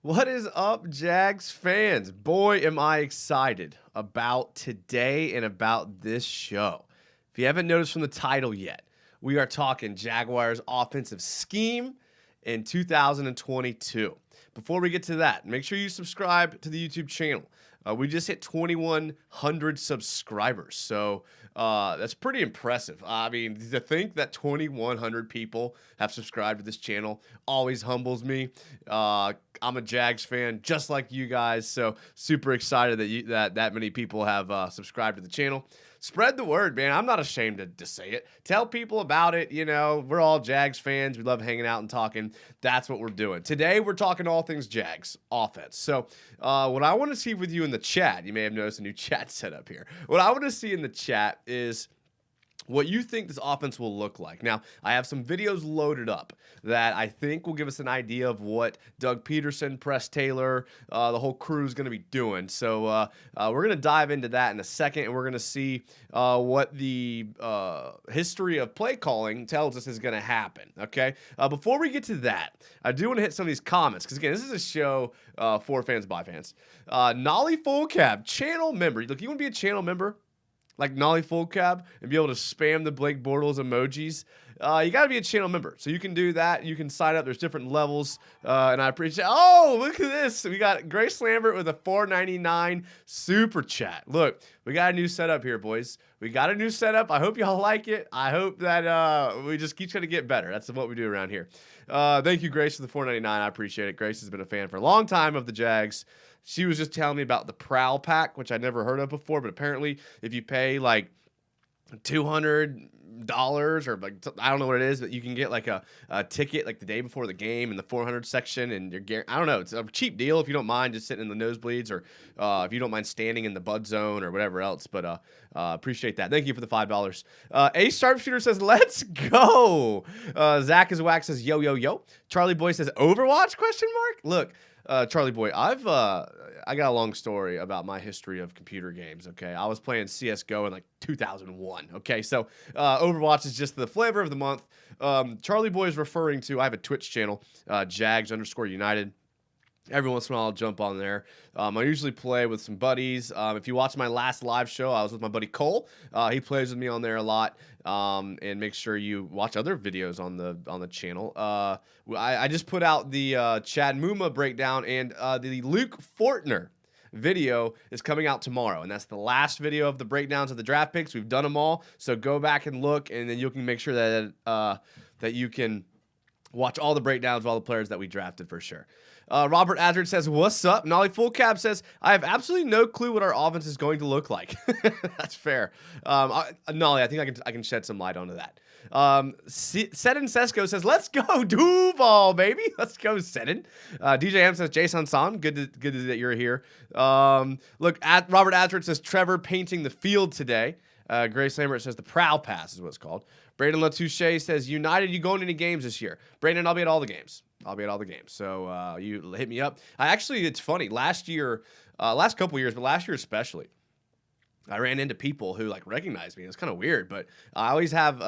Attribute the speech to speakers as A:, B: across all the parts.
A: What is up, Jags fans? Boy, am I excited about today and about this show. If you haven't noticed from the title yet, we are talking Jaguars offensive scheme in 2022. Before we get to that, make sure you subscribe to the YouTube channel. We just hit 2,100 subscribers, so that's pretty impressive. I mean, to think that 2,100 people have subscribed to this channel always humbles me. I'm a Jags fan, just like you guys, so super excited that many people have subscribed to the channel. Spread the word, man. I'm not ashamed to say it. Tell people about it. You know, we're all Jags fans. We love hanging out and talking. That's what we're doing. Today, we're talking all things Jags offense. So what I want to see with you in the chat, you may have noticed a new chat setup here. What I want to see in the chat is what you think this offense will look like. Now, I have some videos loaded up that I think will give us an idea of what Doug Pederson, Press Taylor, the whole crew is going to be doing. So we're going to dive into that in a second, and we're going to see what the history of play calling tells us is going to happen, okay? Before we get to that, I do want to hit some of these comments, because, again, this is a show for fans by fans. Nolly Full Cab, channel member. Look, you want to be a channel member? Like Nolly Full Cab, and be able to spam the Blake Bortles emojis, you got to be a channel member. So you can do that. You can sign up. There's different levels, and I appreciate. Oh, look at this. We got Grace Lambert with a $4.99 super chat. Look, we got a new setup here, boys. We got a new setup. I hope y'all like it. I hope that we just keep trying to get better. That's what we do around here. Thank you, Grace, for the $4.99. I appreciate it. Grace has been a fan for a long time of the Jags. She was just telling me about the Prowl Pack, which I'd never heard of before, but apparently if you pay like $200 or like, I don't know what it is, but you can get like a ticket like the day before the game in the 400 section, and I don't know, it's a cheap deal if you don't mind just sitting in the nosebleeds, or if you don't mind standing in the bud zone or whatever else, but appreciate that. Thank you for the $5. A Sharpshooter says, let's go. Zach is Wax says, yo, yo, yo. Charlie Boy says, Overwatch, question mark? Look, Charlie Boy, I got a long story about my history of computer games, okay? I was playing CSGO in like 2001, okay? So Overwatch is just the flavor of the month. Charlie Boy is referring to, I have a Twitch channel, Jags_United. Every once in a while, I'll jump on there. I usually play with some buddies. If you watch my last live show, I was with my buddy Cole. He plays with me on there a lot. And make sure you watch other videos on the channel. I just put out the Chad Muma breakdown, and the Luke Fortner video is coming out tomorrow, and that's the last video of the breakdowns of the draft picks. We've done them all, so go back and look, and then you can make sure that that you can watch all the breakdowns of all the players that we drafted for sure. Robert Azard says, what's up? Nolly Full Cab says, I have absolutely no clue what our offense is going to look like. That's fair. Nolly, I think I can shed some light onto that. Sedin Sesko says, let's go Duval, baby. Let's go, Sedin. DJ M says, Jason San, good that you're here. Look, Robert Azard says, Trevor painting the field today. Grace Lambert says, the Prowl Pass is what it's called. Brandon Latouche says, United, you going to any games this year? Brandon, I'll be at all the games. So you hit me up. It's funny. Last year, last couple years, but last year especially, I ran into people who like recognized me. It's kind of weird, but I always have.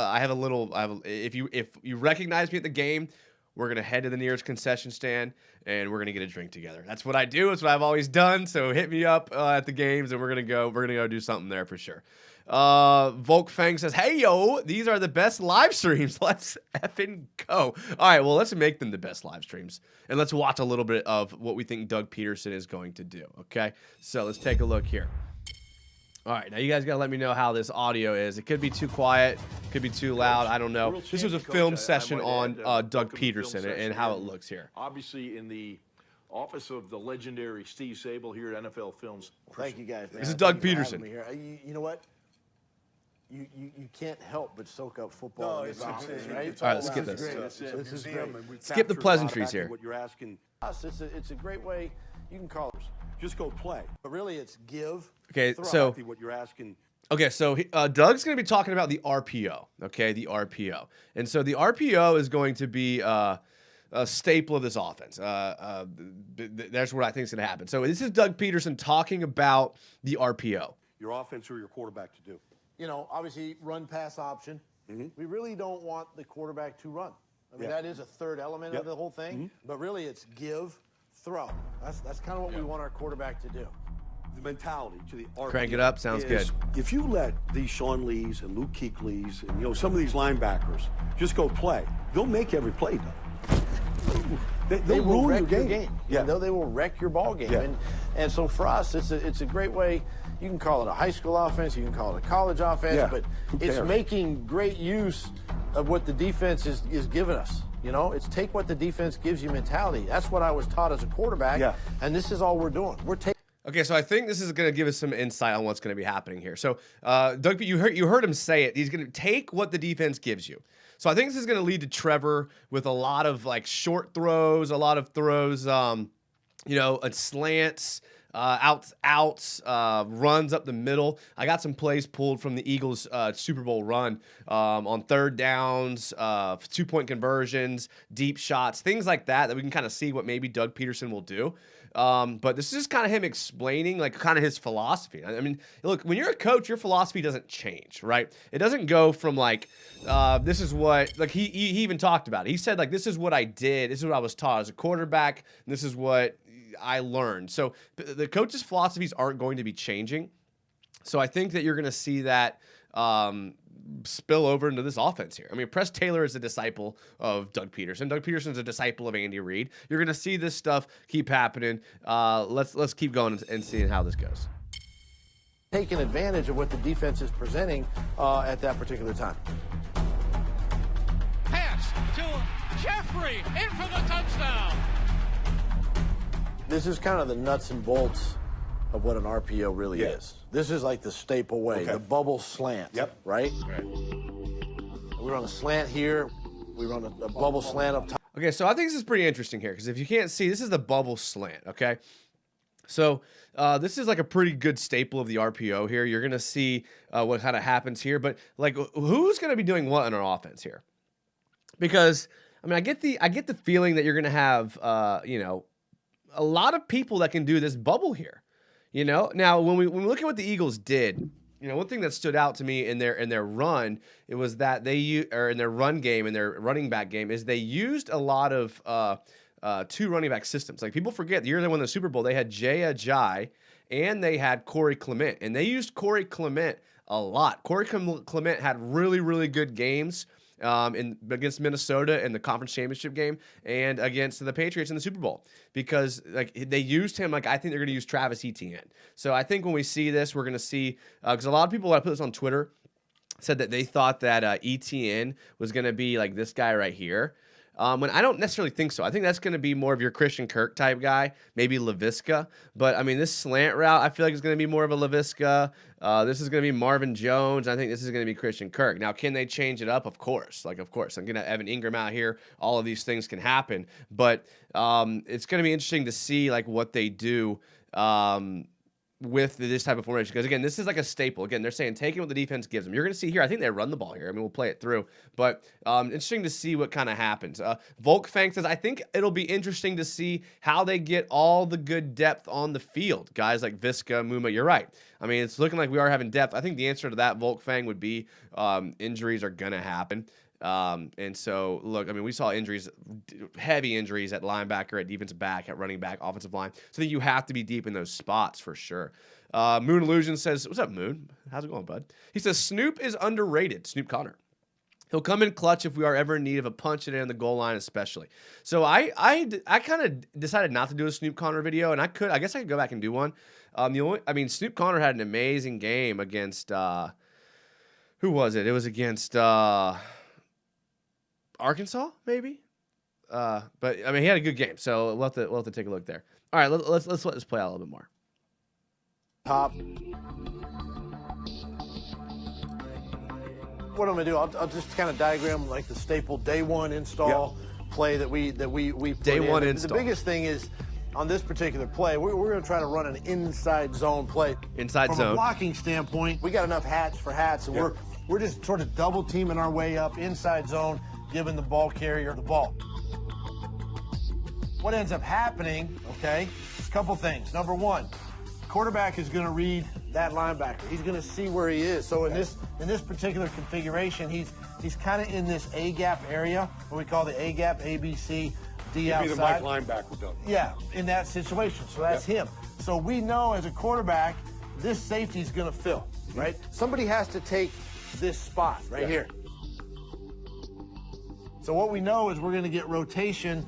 A: If you recognize me at the game, we're gonna head to the nearest concession stand and we're gonna get a drink together. That's what I do. It's what I've always done. So hit me up at the games, and we're gonna go do something there for sure. Volk Fang says, hey yo, these are the best live streams. Let's effing go. All right, well, let's make them the best live streams, and let's watch a little bit of what we think Doug Pederson is going to do. Okay, so let's take a look here. All right, now you guys gotta let me know how this audio is. It could be too quiet, could be too loud, I don't know. This was a film session on Doug Pederson and how it looks here.
B: Obviously in the office of the legendary Steve Sable here at NFL Films.
C: Thank you guys, man.
A: This is Doug Pederson.
C: You know what? You can't help but soak up football.
D: No,
C: in
D: it's
C: this office, right?
A: All right, let's skip this.
C: This is great.
A: Skip the pleasantries here.
B: What you're asking.
C: It's a great way. You can call it.
B: Just go play.
C: But really, it's give.
A: Okay,
C: throw.
A: so
B: What you're asking.
A: Okay, so Doug's going to be talking about the RPO, okay, the RPO. And so the RPO is going to be a staple of this offense. That's what I think is going to happen. So this is Doug Pederson talking about the RPO.
B: Your offense or your quarterback to do.
C: You know, obviously, run pass option. We really don't want the quarterback to run. I mean, that is a third element of the whole thing. But really, it's give, throw. That's kind of what we want our quarterback to do.
D: The mentality to the RPO.
A: Crank it up. Sounds good.
D: If you let these Sean Lees and Luke Kuechly's and some of these linebackers just go play, they'll make every play though.
C: They will
D: ruin
C: wreck your game.
D: Yeah.
C: They will wreck your ball game.
D: Yeah.
C: And so for us, it's a great way. You can call it a high school offense. You can call it a college offense.
D: Yeah.
C: But
D: Who
C: it's
D: cares?
C: making great use of what the defense is giving us. It's take what the defense gives you mentality. That's what I was taught as a quarterback.
D: Yeah.
C: And this is all we're doing. We're taking.
A: Okay, so I think this is going to give us some insight on what's going to be happening here. So, Doug, you heard him say it. He's going to take what the defense gives you. So I think this is going to lead to Trevor with a lot of like short throws, a lot of throws, slants, outs, runs up the middle. I got some plays pulled from the Eagles' Super Bowl run on third downs, 2-point conversions, deep shots, things like that we can kind of see what maybe Doug Pederson will do. But this is just kind of him explaining like kind of his philosophy. I mean, look, when you're a coach, your philosophy doesn't change, right? It doesn't go from like, this is what, like he even talked about it. He said like, this is what I did. This is what I was taught as a quarterback. And this is what I learned. So the coach's philosophies aren't going to be changing. So I think that you're going to see that, spill over into this offense here. I mean, Press Taylor is a disciple of Doug Pederson. Doug Peterson is a disciple of Andy Reid. You're going to see this stuff keep happening. Let's keep going and seeing how this goes.
C: Taking advantage of what the defense is presenting at that particular time.
E: Pass to Jeffrey in for the touchdown.
C: This is kind of the nuts and bolts of what an RPO really is. This is like the staple way, the bubble slant.
D: Yep.
C: Right? We run a slant here. We run a bubble slant up top.
A: Okay, so I think this is pretty interesting here because if you can't see, this is the bubble slant, okay? So this is like a pretty good staple of the RPO here. You're going to see what kind of happens here. But, like, who's going to be doing what in our offense here? Because, I mean, I get the feeling that you're going to have, a lot of people that can do this bubble here. Now when we look at what the Eagles did, one thing that stood out to me in their run, it was that in their run game, in their running back game, is they used a lot of 2 running back systems. Like people forget the year they won the Super Bowl, they had Jay Ajayi and they had Corey Clement, and they used Corey Clement a lot. Corey Clement had really, really good games against Minnesota in the conference championship game and against the Patriots in the Super Bowl because like they used him like I think they're going to use Travis Etienne. So I think when we see this, we're going to see because a lot of people, when I put this on Twitter, said that they thought that Etienne was going to be like this guy right here. When I don't necessarily think so. I think that's going to be more of your Christian Kirk type guy, maybe LaVisca. But, I mean, this slant route, I feel like it's going to be more of a LaVisca. This is going to be Marvin Jones. I think this is going to be Christian Kirk. Now, can they change it up? Of course. Of course. I'm going to have Evan Ingram out here. All of these things can happen. But it's going to be interesting to see, what they do with this type of formation. Because, again, this is like a staple. Again, they're saying taking what the defense gives them. You're going to see here, I think they run the ball here. I mean, we'll play it through. But interesting to see what kind of happens. Volkfang says, I think it'll be interesting to see how they get all the good depth on the field. Guys like Visca, Muma, you're right. I mean, it's looking like we are having depth. I think the answer to that, Volkfang, would be injuries are going to happen. And so, look, I mean, we saw injuries, heavy injuries at linebacker, at defensive back, at running back, offensive line. So I think you have to be deep in those spots for sure. Moon Illusion says, what's up, Moon? How's it going, bud? He says, Snoop is underrated. Snoop Connor. He'll come in clutch if we are ever in need of a punch it in the goal line, especially. So I kind of decided not to do a Snoop Connor video, and I guess I could go back and do one. Snoop Connor had an amazing game against, who was it? It was against, Arkansas, maybe. But I mean, he had a good game, so we'll have to take a look there. All right, let's let this play out a little bit more.
C: Top. What I'm gonna do, I'll just kind of diagram like the staple day one install play that we put
A: Day
C: in.
A: one
C: The
A: install.
C: biggest thing is on this particular play, we're going to try to run an inside zone play.
A: Inside
C: From
A: zone.
C: a blocking standpoint, we got enough hats for hats, and we're just sort of double teaming our way up inside zone, giving the ball carrier the ball. What ends up happening, okay, a couple things. Number one, quarterback is going to read that linebacker. He's going to see where he is. So in this particular configuration, he's kind of in this A-gap area, what we call the A-gap, ABC, D
D: He'd be the Mike
C: outside.
D: linebacker, Doug.
C: Yeah, in that situation. So that's him. So we know as a quarterback, this safety is going to fill, right? Somebody has to take this spot right here. So what we know is we're going to get rotation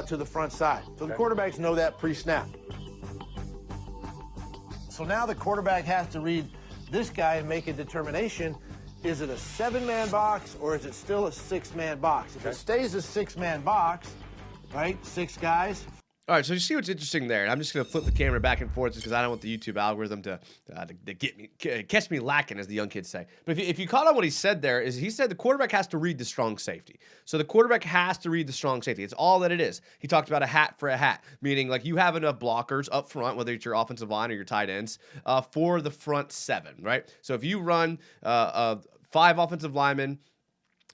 C: to the front side. So the quarterbacks know that pre-snap. So now the quarterback has to read this guy and make a determination. Is it a 7-man box or is it still a 6-man box? If it stays a 6-man box, right, 6 guys.
A: All right, so you see what's interesting there. And I'm just going to flip the camera back and forth just because I don't want the YouTube algorithm to catch me lacking, as the young kids say. But if you caught on what he said there, is he said the quarterback has to read the strong safety. So the quarterback has to read the strong safety. It's all that it is. He talked about a hat for a hat, meaning like you have enough blockers up front, whether it's your offensive line or your tight ends, for the front 7, right? So if you run 5 offensive linemen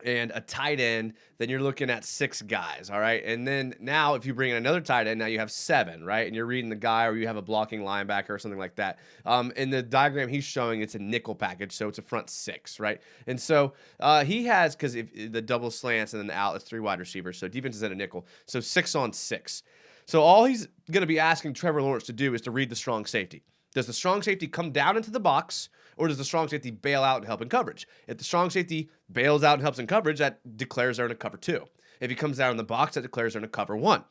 A: and a tight end, then you're looking at 6 guys, all right? And then now if you bring in another tight end, now you have 7, right? And you're reading the guy, or you have a blocking linebacker or something like that. In the diagram he's showing, it's a nickel package, so it's a front 6, right? And so he has, because if the double slants and then the out, it's 3 wide receivers, so defense is in a nickel, so 6 on 6. So all he's going to be asking Trevor Lawrence to do is to read the strong safety. Does the strong safety come down into the box, or does the strong safety bail out and help in coverage? If the strong safety bails out and helps in coverage, that declares they're in a cover 2. If he comes down in the box, that declares they're in a cover 1.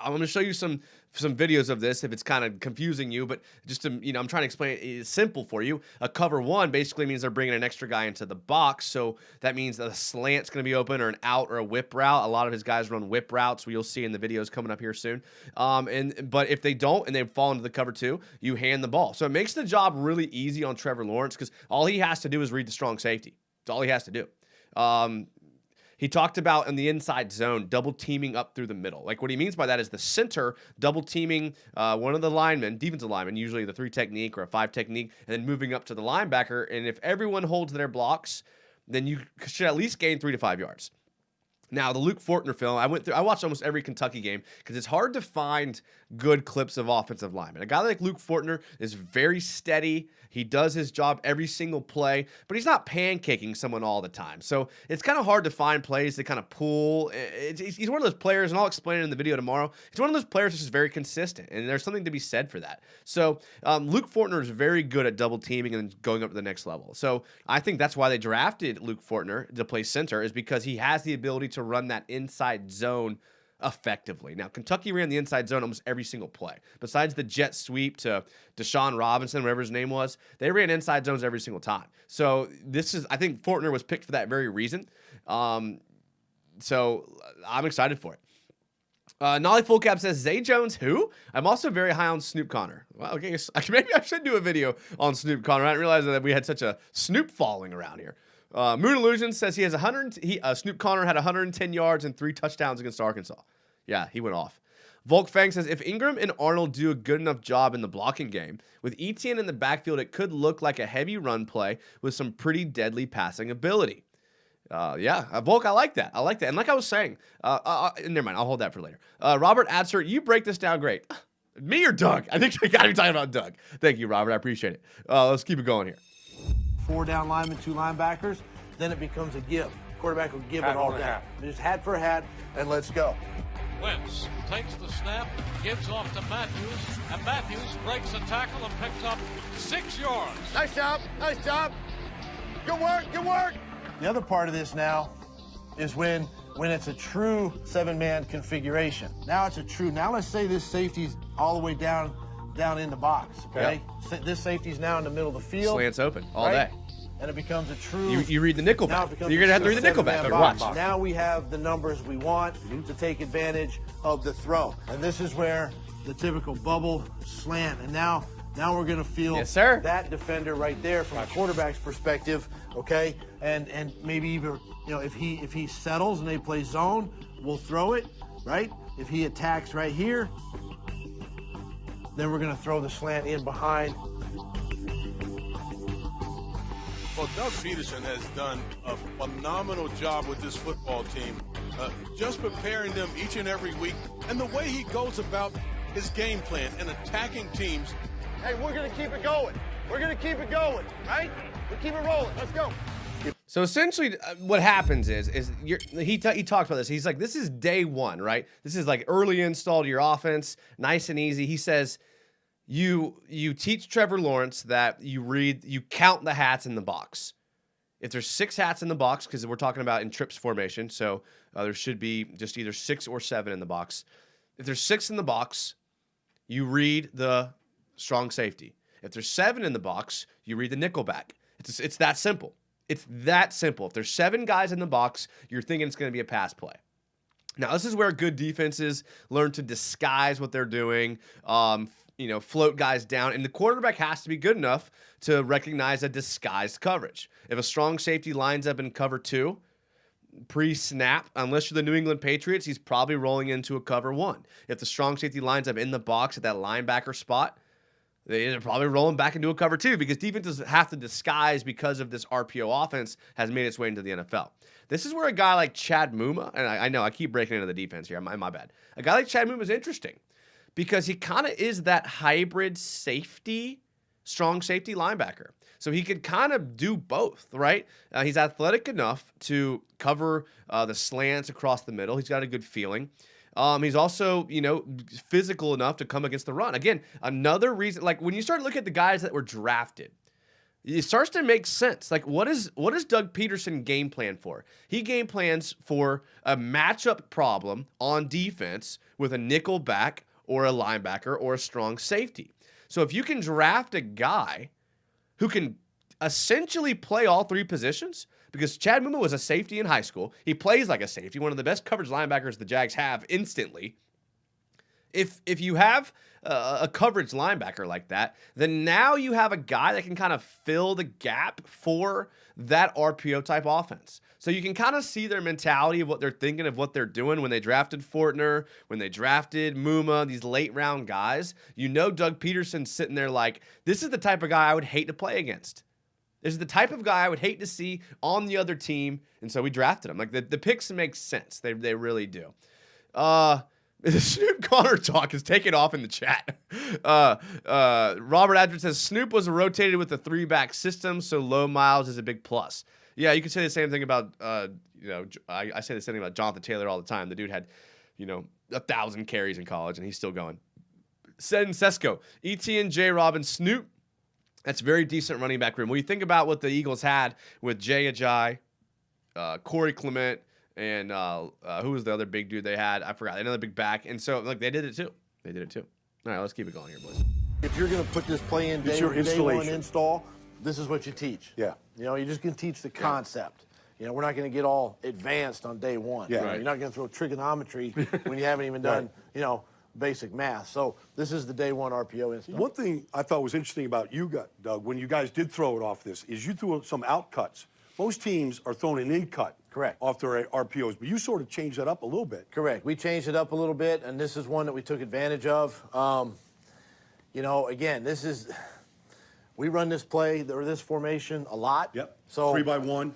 A: I'm going to show you some videos of this if it's kind of confusing you, but just to, I'm trying to explain it. It's simple for you. A cover 1 basically means they're bringing an extra guy into the box, so that means that a slant's going to be open, or an out, or a whip route. A lot of his guys run whip routes, you'll see in the videos coming up here soon. But if they don't and they fall into the cover 2, you hand the ball. So it makes the job really easy on Trevor Lawrence because all he has to do is read the strong safety. That's all he has to do. He talked about in the inside zone, double teaming up through the middle. Like what he means by that is the center double teaming one of the linemen, defensive linemen, usually the 3 technique or a 5 technique, and then moving up to the linebacker. And if everyone holds their blocks, then you should at least gain 3 to 5 yards. Now, the Luke Fortner film, I watched almost every Kentucky game because it's hard to find good clips of offensive linemen. A guy like Luke Fortner is very steady. He does his job every single play, but he's not pancaking someone all the time. So it's kind of hard to find plays to kind of pull. He's one of those players, and I'll explain it in the video tomorrow. He's one of those players that's just very consistent, and there's something to be said for that. So Luke Fortner is very good at double teaming and going up to the next level. So I think that's why they drafted Luke Fortner to play center, is because he has the ability to run that inside zone effectively. Now, Kentucky ran the inside zone almost every single play. Besides the jet sweep to Deshaun Robinson, whatever his name was, they ran inside zones every single time. So I think Fortner was picked for that very reason. So I'm excited for it. Nolly Fullcap says, Zay Jones, who? I'm also very high on Snoop Connor. Well, okay, maybe I should do a video on Snoop Connor. I didn't realize that we had such a Snoop following around here. Moon Illusion says he has Snoop Connor had 110 yards and 3 touchdowns against Arkansas. Yeah, he went off. Volk Fang says, if Ingram and Arnold do a good enough job in the blocking game, with Etienne in the backfield, it could look like a heavy run play with some pretty deadly passing ability. Volk, I like that. And like I was saying, never mind, I'll hold that for later. Robert Adser, you break this down great. Me or Doug? I think I got to be talking about Doug. Thank you, Robert. I appreciate it. Let's keep it going here.
C: 4 down linemen, 2 linebackers, then it becomes a give. Quarterback will give it all down. Just hat for hat, and let's go.
E: Wentz takes the snap, gives off to Matthews, and Matthews breaks the tackle and picks up 6 yards.
C: Nice job. Good work. The other part of this now is when it's a true 7-man configuration. Now let's say this safety's all the way down in the box, okay? Yep. This safety's now in the middle of the field.
A: Slants open all day.
C: And it becomes a true...
A: You read the nickel back. You're going to have to read the nickel back. Watch.
C: Now we have the numbers we want to take advantage of the throw. And this is where the typical bubble slant. And now we're going to feel that defender right there from a quarterback's perspective, okay? And maybe even, if he settles and they play zone, we'll throw it, right? If he attacks right here, then we're going to throw the slant in behind.
F: Well, Doug Pederson has done a phenomenal job with this football team, just preparing them each and every week. And the way he goes about his game plan and attacking teams.
C: Hey, we're going to keep it going. Right? We'll keep it rolling. Let's go.
A: So essentially, what happens is he talks about this. He's like, this is day one, right? This is like early install to your offense, nice and easy. He says, you teach Trevor Lawrence that you count the hats in the box. If there's 6 hats in the box, because we're talking about in trips formation, so there should be just either 6 or 7 in the box. If there's 6 in the box, you read the strong safety. If there's 7 in the box, you read the nickel back. It's that simple. It's that simple. If there's 7 guys in the box, you're thinking it's going to be a pass play. Now, this is where good defenses learn to disguise what they're doing, float guys down, and the quarterback has to be good enough to recognize a disguised coverage. If a strong safety lines up in cover 2, pre-snap, unless you're the New England Patriots, he's probably rolling into a cover 1. If the strong safety lines up in the box at that linebacker spot, they're probably rolling back into a cover 2 because defenses have to disguise because of this RPO offense has made its way into the NFL. This is where a guy like Chad Muma, and I know I keep breaking into the defense here, my bad. A guy like Chad Muma is interesting because he kind of is that hybrid safety, strong safety linebacker. So he could kind of do both, right? He's athletic enough to cover the slants across the middle. He's got a good feeling. He's also, physical enough to come against the run. Again, another reason, like when you start to look at the guys that were drafted, it starts to make sense. Like, what is Doug Pederson game plan for? He game plans for a matchup problem on defense with a nickel back or a linebacker or a strong safety. So if you can draft a guy who can essentially play all 3 positions, because Chad Muma was a safety in high school. He plays like a safety, one of the best coverage linebackers the Jags have instantly. If you have a coverage linebacker like that, then now you have a guy that can kind of fill the gap for that RPO type offense. So you can kind of see their mentality of what they're thinking, of what they're doing when they drafted Fortner, when they drafted Muma, these late round guys. Doug Peterson's sitting there like, this is the type of guy I would hate to play against. This is the type of guy I would hate to see on the other team, and so we drafted him. Like, the picks make sense. They really do. The Snoop Connor talk is taking off in the chat. Robert Adler says, Snoop was rotated with the 3-back system, so low miles is a big plus. Yeah, you could say the same thing about, I say the same thing about Jonathan Taylor all the time. The dude had, 1,000 carries in college, and he's still going. Said in Sesko, Etienne, J. Robin, Snoop, that's very decent running back room. When you think about what the Eagles had with Jay Ajayi, Corey Clement, and who was the other big dude they had? I forgot. Another big back. And so, they did it too. All right, let's keep it going here, boys.
C: If you're going to put this play in day one install, this is what you teach.
D: Yeah.
C: You're just going to teach the concept. We're not going to get all advanced on day one.
D: Yeah.
C: You're not going to throw trigonometry when you haven't even done, basic math. So this is the day one RPO install.
D: One thing I thought was interesting about you, Doug, when you guys did throw it off this, is you threw some out cuts. Most teams are throwing an in cut.
C: Correct.
D: Off their RPOs, but you sort of changed that up a little bit.
C: Correct. We changed it up a little bit, and this is one that we took advantage of. Again, we run this play or this formation a lot.
D: Yep.
C: So
D: 3-by-1.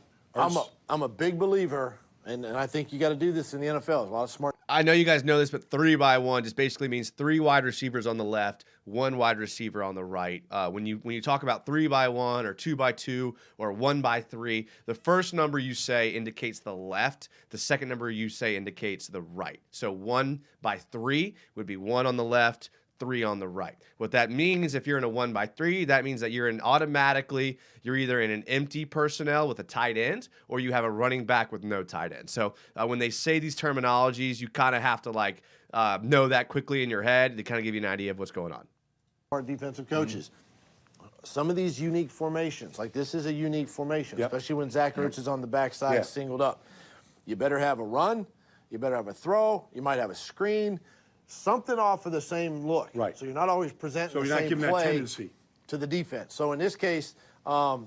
C: I'm a big believer, and I think you got to do this in the NFL. There's a lot of smart.
A: I know you guys know this, but 3-by-1 just basically means 3 wide receivers on the left, 1 wide receiver on the right. When you talk about 3-by-1 or 2-by-2 or 1-by-3, the first number you say indicates the left. The second number you say indicates the right. So 1-by-3 would be 1 on the left, 3 on the right. What that means, if you're in a 1-by-3, that means that you're either in an empty personnel with a tight end or you have a running back with no tight end. So when they say these terminologies, you kind of have to know that quickly in your head to kind of give you an idea of what's going on.
C: Our defensive coaches. Some of these unique formations, like this is a unique formation, especially when Zach Ertz is on the backside singled up. You better have a run. You better have a throw. You might have a screen. Something off of the same look.
D: Right.
C: So you're not always presenting the same play to the defense. So in this case,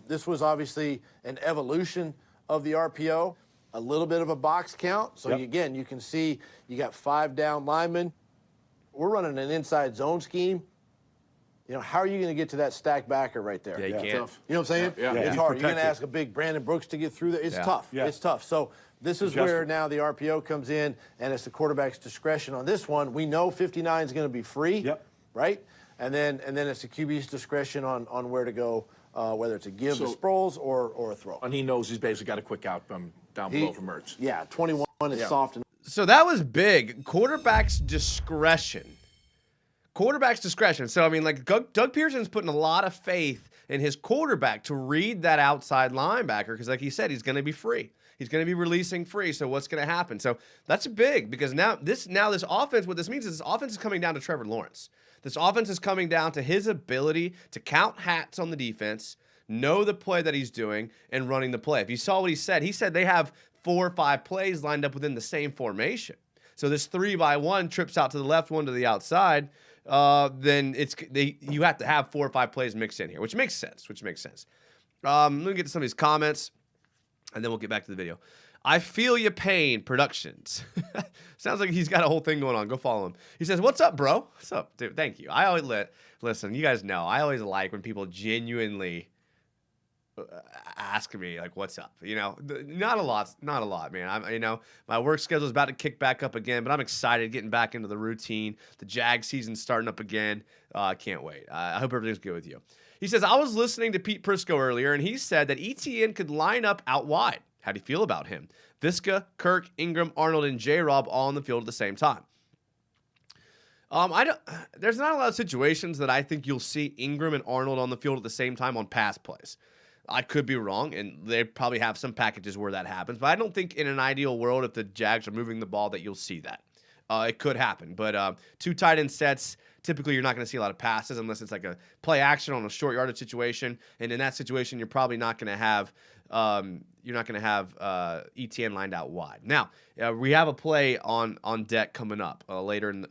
C: this was obviously an evolution of the RPO, a little bit of a box count. So again, you can see you got 5 down linemen. We're running an inside zone scheme. How are you going to get to that stack backer right there?
A: Yeah, you can't.
C: Tough. You know what I'm saying?
B: Yeah.
C: It's hard. You're going to ask a big Brandon Brooks to get through there. It's tough.
D: Yeah.
C: It's tough. So this is where now the RPO comes in, and it's the quarterback's discretion on this one. We know 59 is going to be free, right? And then it's the QB's discretion on where to go whether it's a give to Sproles or a throw.
B: And he knows he's basically got a quick out down below from Ertz.
C: Yeah, 21 is soft.
A: So that was big. Quarterback's discretion. So, I mean, like, Doug Peterson's putting a lot of faith in his quarterback to read that outside linebacker because, like he said, he's going to be free. He's going to be releasing free. So what's going to happen? So that's big because now this offense, what this means is this offense is coming down to Trevor Lawrence. This offense is coming down to his ability to count hats on the defense, know the play that he's doing, and running the play. If you saw what he said they have 4 or 5 plays lined up within the same formation. So this 3-by-1 trips out to the left, one to the outside. Then you have to have 4 or 5 plays mixed in here, which makes sense. Let me get to some of these comments, and then we'll get back to the video. I Feel Ya Pain Productions. Sounds like he's got a whole thing going on. Go follow him. He says, "What's up, bro?" What's up, dude? Thank you. I always listen. You guys know I always like when people genuinely ask me like, "What's up?" You know, not a lot, man. My work schedule is about to kick back up again, but I'm excited getting back into the routine. The Jag season's starting up again. I can't wait. I hope everything's good with you. He says, "I was listening to Pete Prisco earlier, and he said that ETN could line up out wide. How do you feel about him? Visca, Kirk, Ingram, Arnold, and J-Rob all on the field at the same time." There's not a lot of situations that I think you'll see Ingram and Arnold on the field at the same time on pass plays. I could be wrong, and they probably have some packages where that happens, but I don't think in an ideal world, if the Jags are moving the ball, that you'll see that. It could happen, but 2 tight end sets, typically you're not going to see a lot of passes unless it's like a play action on a short yardage situation, and in that situation, you're probably not going to have ETN lined out wide. Now, we have a play on deck coming up later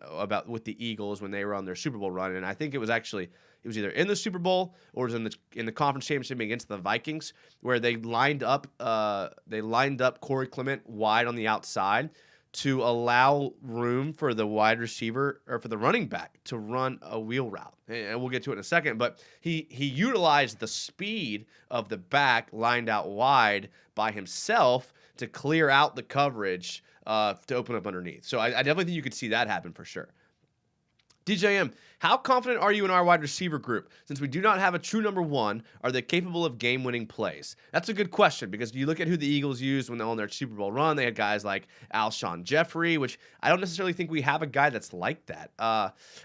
A: with the Eagles when they were on their Super Bowl run, and I think it was either in the Super Bowl or it was in the conference championship against the Vikings, where they lined up Corey Clement wide on the outside to allow room for the wide receiver or for the running back to run a wheel route. And we'll get to it in a second, but he utilized the speed of the back lined out wide by himself to clear out the coverage to open up underneath. So I definitely think you could see that happen for sure. DJM, how confident are you in our wide receiver group? Since we do not have a true number 1, are they capable of game-winning plays? That's a good question because you look at who the Eagles used when they were on their Super Bowl run. They had guys like Alshon Jeffrey, which I don't necessarily think we have a guy that's like that.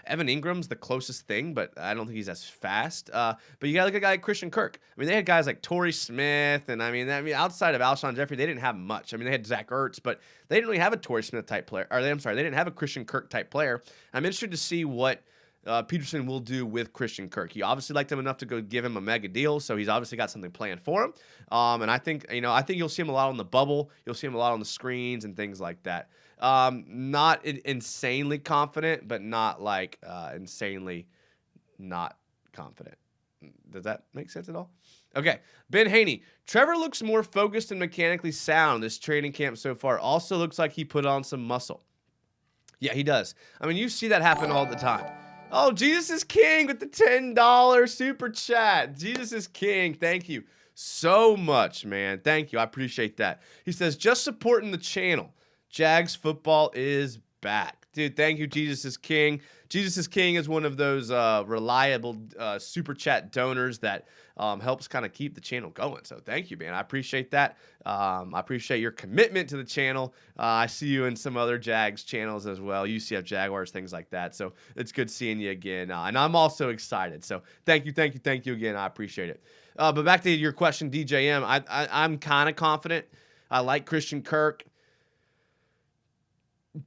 A: Evan Ingram's the closest thing, but I don't think he's as fast. But you got to look at a guy like Christian Kirk. I mean, they had guys like Torrey Smith, and I mean, outside of Alshon Jeffrey, they didn't have much. I mean, they had Zach Ertz, but they didn't really have a Torrey Smith type player. They didn't have a Christian Kirk type player. I'm interested to see what Pederson will do with Christian Kirk. He obviously liked him enough to go give him a mega deal, so he's obviously got something planned for him. And I think you'll see him a lot on the bubble. You'll see him a lot on the screens and things like that. Not insanely confident, but not like insanely not confident. Does that make sense at all? Okay, Ben Haney. Trevor looks more focused and mechanically sound this training camp so far. Also looks like he put on some muscle. Yeah, he does. I mean, you see that happen all the time. Oh, Jesus is King with the $10 super chat. Jesus is King. Thank you so much, man. Thank you. I appreciate that. He says, just supporting the channel. Jags football is back. Dude, thank you, Jesus is King. Jesus is King is one of those reliable super chat donors that helps kind of keep the channel going. So thank you, man. I appreciate that. I appreciate your commitment to the channel. I see you in some other Jags channels as well, UCF Jaguars, things like that. So it's good seeing you again. And I'm also excited. So thank you again. I appreciate it. But back to your question, DJM, I'm kind of confident. I like Christian Kirk.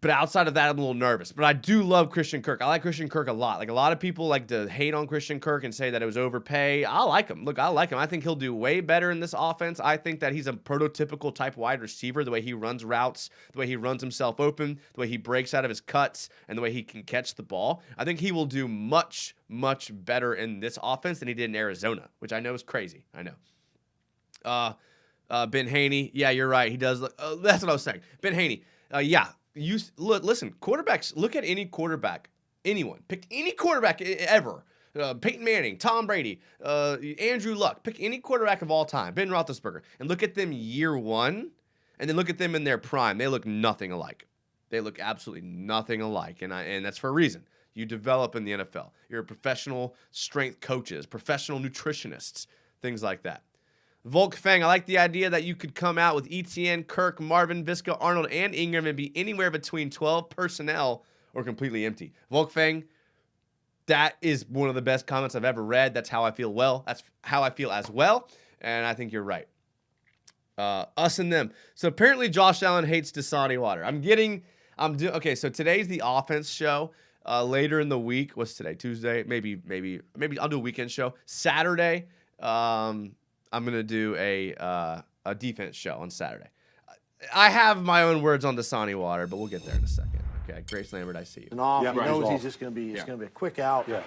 A: But outside of that, I'm a little nervous. But I do love Christian Kirk. I like Christian Kirk a lot. Like, a lot of people like to hate on Christian Kirk and say that it was overpay. I like him. Look, I like him. I think he'll do way better in this offense. I think that he's a prototypical type wide receiver, the way he runs routes, the way he runs himself open, the way he breaks out of his cuts, and the way he can catch the ball. I think he will do much, much better in this offense than he did in Arizona, which I know is crazy. I know. Ben Haney. Yeah, you're right. He does. That's what I was saying. Ben Haney. Yeah. Listen, quarterbacks, look at any quarterback, anyone. Pick any quarterback ever. Peyton Manning, Tom Brady, Andrew Luck. Pick any quarterback of all time, Ben Roethlisberger, and look at them year one, and then look at them in their prime. They look nothing alike. They look absolutely nothing alike, and that's for a reason. You develop in the NFL. You're professional strength coaches, professional nutritionists. things like that. Volk Fang, I like the idea that you could come out with ETN, Kirk, Marvin, Visca, Arnold, and Ingram and be anywhere between 12 personnel or completely empty. Volk Fang, that is one of the best comments I've ever read. That's how I feel That's how I feel as well, and I think you're right. Us and them. So apparently Josh Allen hates Dasani Water. Okay, so today's the offense show. Later in the week, what's today? Tuesday? Maybe I'll do a weekend show. Saturday, I'm gonna do a defense show on Saturday. I have my own words on Dasani Water, but we'll get there in a second. Okay, Grace Lambert, I see you.
C: And off,
D: Yeah,
C: he
D: right,
C: knows
D: he's
C: he's
D: off.
C: just going to be. It's going to be a quick out.
D: Yeah.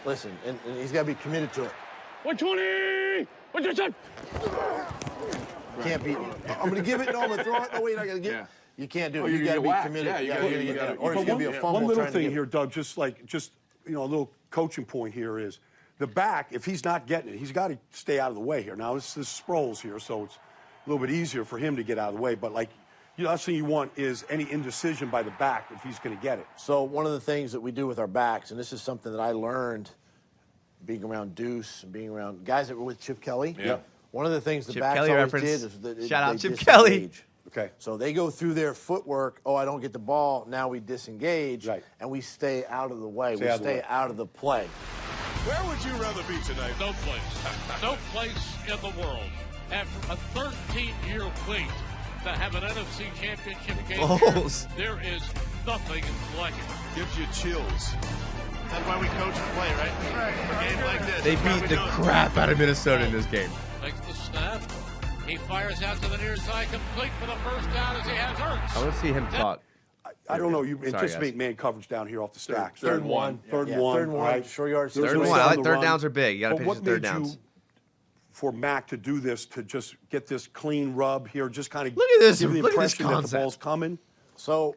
C: Listen, and he's got to be committed to it.
F: 120! 120!
C: Can't beat me. I'm going to give it. No, I'm going to throw it. No, wait, I got to get.
B: Yeah.
C: You can't do it.
B: Oh,
C: You
B: you're
C: got to
B: gonna
C: be
B: get whacked.
C: committed.
B: Yeah, you
C: Yeah,
B: gotta
C: you're
B: get-
C: gonna
B: you
C: get-
B: gotta-
C: or it's
D: But
C: going to be a fumble.
D: one little
C: trying to
D: thing
C: get-
D: here, Doug, just a little coaching point here is the back, if he's not getting it, he's got to stay out of the way here. Now, this is Sproles here, so it's a little bit easier for him to get out of the way. But, last thing you want is any indecision by the back if he's going to get it.
C: So one of the things that we do with our backs, and this is something that I learned being around Deuce and being around guys that were with Chip Kelly.
B: Yeah.
C: One of the things the
A: Chip
C: backs
A: Kelly
C: always
A: reference.
C: did is that
A: Shout out
C: they
A: Chip Kelly.
C: disengage.
D: Okay.
C: So they go through their footwork. Oh, I don't get the ball. Now we disengage,
D: Right.
C: and we stay out of the way.
D: Stay
C: We
D: out of the
C: stay
D: way.
C: out of the play.
F: Where would you rather be tonight?
E: No place. No place in the world. After a 13-year wait to have an NFC Championship game
A: Foles.
E: here, there is nothing like it.
F: Gives you chills.
G: That's why we coach and play, right? Right. For a game like this.
A: They
G: That's why
A: beat
G: we
A: the
G: do it.
A: crap out of Minnesota in this game.
E: Takes the snap. He fires out to the near side, complete for the first down as he has Ertz.
A: I want to see him talk.
D: I don't know. You
A: Sorry,
D: anticipate
A: guys.
D: man coverage down here off the stacks.
C: Third and one.
D: Third
C: Yeah,
D: and one.
C: third and one.
D: all right.
C: Short yards.
D: There's
A: Third and
D: no
A: one. I
D: sound
A: like
D: to
A: third
D: run.
A: downs are big. You got to
D: But
A: pitch
D: what
A: the third
D: made
A: downs.
D: you, for Mac to do this, to just get this clean rub here, just kind of
A: Look at this-
D: give the
A: look at this
D: impression that the
A: concept.
D: ball's coming?
C: So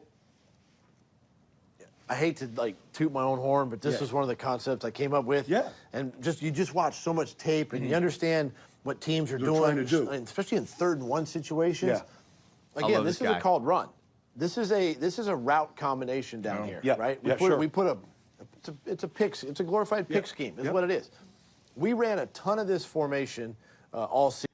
C: I hate to toot my own horn, but this
D: Yeah.
C: was one of the concepts I came up with.
D: Yeah.
C: And you just watch so much tape and you understand what teams are
D: They're
C: doing,
D: trying to do.
C: and especially in 3rd and 1 situations.
D: Yeah.
C: Again,
A: love
C: this
A: this
C: is
A: guy.
C: a called run. This is a route combination down here,
D: Yeah.
C: right?
D: Yeah, sure.
C: We put it's a glorified pick scheme. Is
D: Yeah.
C: what it is. We ran a ton of this formation all season.